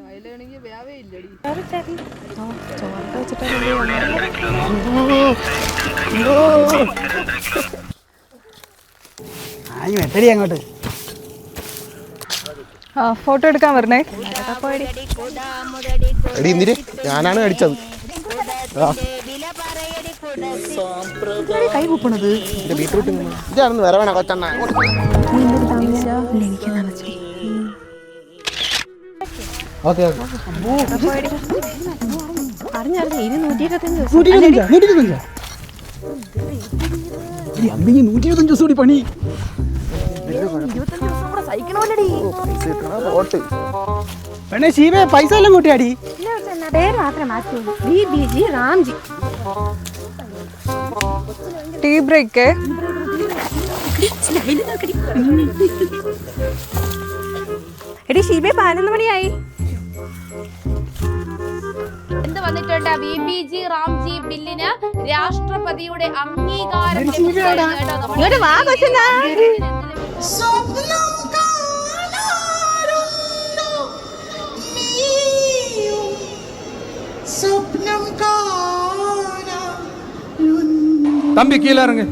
അതിലാണെങ്കിൽ വ്യാവേ ഇല്ലടി. അങ്ങോട്ട് ഫോട്ടോ എടുക്കാൻ വരണേ. ഞാനാണ് അടിച്ചത്. കൈ കൂപ്പണത് ബീട്രൂട്ട് ഇതാണെന്ന് വരവേണ കൊച്ചണ്ണ. ഓക്കെ അറിഞ്ഞറിഞ്ഞ 125 ദിവസം കൂടി പണി. പെണ്ണെ ശീവേ പൈസ എല്ലാം കൂട്ടിയാടി. പേര് മാത്രമേ മാറ്റുള്ളൂ. BBG റാംജി. Tea break. എടി ശീബേ 11 മണിയായി. എന്ത് വന്നിട്ടുണ്ട്? BBG റാംജി ബില്ലിന് രാഷ്ട്രപതിയുടെ അംഗീകാരം தம்பி கீழே இறங்கு.